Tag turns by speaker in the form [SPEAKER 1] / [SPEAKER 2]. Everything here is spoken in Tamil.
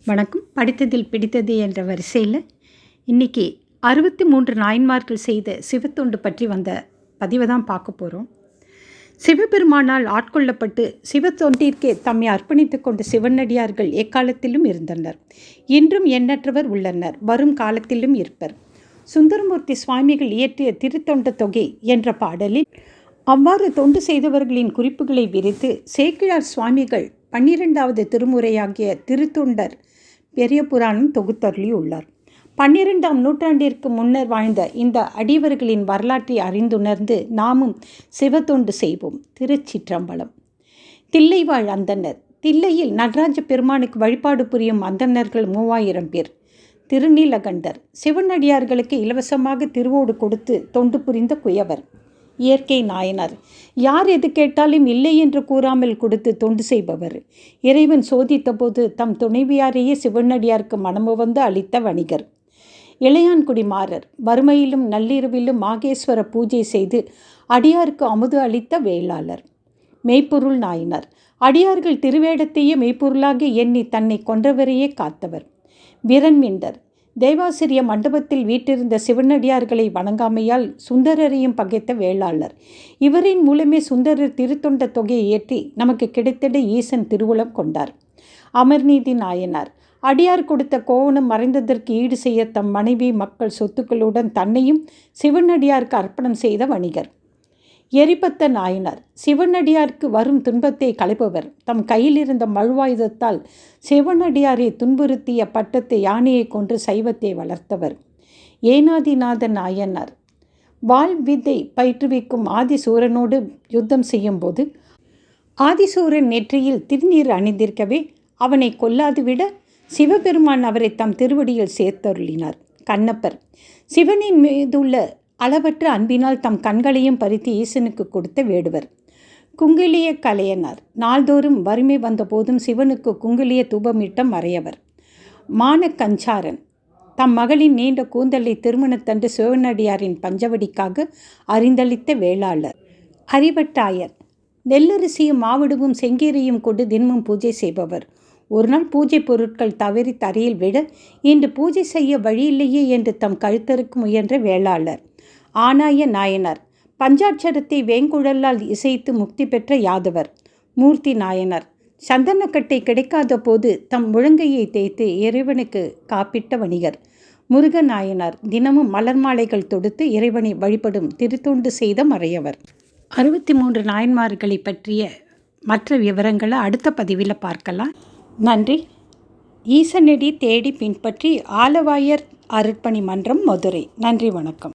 [SPEAKER 1] வணக்கம். படித்ததில் பிடித்தது என்ற வரிசையில் இன்றைக்கி 63 நாயன்மார்கள் செய்த சிவத்தொண்டு பற்றி வந்த பதிவை தான் பார்க்க போகிறோம். சிவபெருமானால் ஆட்கொள்ளப்பட்டு சிவத்தொண்டிற்கே தம்மை அர்ப்பணித்து கொண்ட சிவனடியார்கள் எக்காலத்திலும் இருந்தனர். இன்றும் எண்ணற்றவர் உள்ளனர், வரும் காலத்திலும் இருப்பர். சுந்தரமூர்த்தி சுவாமிகள் இயற்றிய திருத்தொண்ட தொகை என்ற பாடலில் அவ்வாறு தொண்டு செய்தவர்களின் குறிப்புகளை விரித்து சேக்கிழார் சுவாமிகள் 12வது திருமுறையாகிய திருத்தொண்டர் பெரிய புராணம் தொகுத்தருளியுள்ளார். 12ஆம் நூற்றாண்டிற்கு முன்னர் வாழ்ந்த இந்த அடியவர்களின் வரலாற்றை அறிந்துணர்ந்து நாமும் சிவத்தொண்டு செய்வோம். திருச்சிற்றம்பலம். தில்லைவாழ் அந்தணர். தில்லையில் நடராஜ பெருமானுக்கு வழிபாடு புரியும் அந்தணர்கள் 3000 பேர். திருநீலகண்டர் சிவனடியார்களுக்கு இலவசமாக திருவோடு கொடுத்து தொண்டு புரிந்த குயவர். இயற்கை நாயனார் யார் எது கேட்டாலும் இல்லை என்று கூறாமல் கொடுத்து தொண்டு செய்பவர். இறைவன் சோதித்த போது தம் துணைவியாரையே சிவனடியாருக்கு மனமு வந்து அளித்த வணிகர். இளையான்குடி மாறர் வறுமையிலும் நள்ளிரவிலும் மாகேஸ்வர பூஜை செய்து அடியாருக்கு அமுது அளித்த வேளாளர். மெய்ப்பொருள் நாயனார் அடியார்கள் திருவேடத்தையே மெய்ப்பொருளாக எண்ணி தன்னை கொன்றவரையே காத்தவர். விரண்மீண்டர் தேவாசிரிய மண்டபத்தில் வீட்டிருந்த சிவனடியார்களை வணங்காமையால் சுந்தரரையும் பகைத்த வேளாளர். இவரின் மூலமே சுந்தரர் திருத்தொண்ட தொகையை ஏற்றி நமக்கு கிடைத்திட ஈசன் திருவுளம் கொண்டார். அமர்நீதி நாயனார் அடியார் கொடுத்த கோவணம் மறைந்ததற்கு ஈடு செய்ய தம் மனைவி மக்கள் சொத்துக்களுடன் தன்னையும் சிவனடியாருக்கு அர்ப்பணம் செய்த வணிகர். எரிபத்த நாயனார் சிவனடியாருக்கு வரும் துன்பத்தை களைப்பவர். தம் கையில் இருந்த மழுவாயுதத்தால் சிவனடியாரை துன்புறுத்திய பட்டத்தை யானையை கொன்று சைவத்தை வளர்த்தவர். ஏனாதிநாத நாயனார் வாள் வித்தை பயிற்றுவிக்கும் ஆதிசூரனோடு யுத்தம் செய்யும் போது ஆதிசூரன் நெற்றியில் திருநீர் அணிந்திருக்கவே அவனை கொல்லாது விட சிவபெருமான் அவரை தம் திருவடியில் சேர்த்தருளினார். கண்ணப்பர் சிவனின் மீதுள்ள அளவற்ற அன்பினால் தம் கண்களையும் பறித்து ஈசனுக்கு கொடுத்த வேடுவர். குங்கிலிய கலையனார் நாள்தோறும் வறுமை வந்தபோதும் சிவனுக்கு குங்கிலிய தூபமிட்ட மறையவர். மானக்கஞ்சாரன் தம் மகளின் நீண்ட கூந்தலை திருமணத்தன்று சிவனடியாரின் பஞ்சவடிக்காக அறிந்தளித்த வேளாளர். அறிவட்டாயர் நெல்லரிசியும் மாவிடுவும் செங்கீரையும் கொண்டு தினமும் பூஜை செய்பவர். ஒரு நாள் பூஜை பொருட்கள் தவறி தரையில் விட இன்று பூஜை செய்ய வழியில்லையே என்று தம் கழுத்தருக்கு முயன்ற வேளாளர். ஆனாய நாயனார் பஞ்சாட்சரத்தை வேங்குழலால் இசைத்து முக்தி பெற்ற யாதவர். மூர்த்தி நாயனார் சந்தனக்கட்டை கிடைக்காத போது தம் முழங்கையை தேய்த்து இறைவனுக்கு காப்பிட்ட வணிகர். முருக நாயனார் தினமும் மலர் மாலைகள் தொடுத்து இறைவனை வழிபடும் திருத்தொண்டு செய்த மறையவர். 63 நாயன்மார்களை பற்றிய மற்ற விவரங்களை அடுத்த பதிவில் பார்க்கலாம். நன்றி. ஈசனடி தேடி பின்பற்றி ஆலவாயர் அருட்பணி மன்றம், மதுரை. நன்றி, வணக்கம்.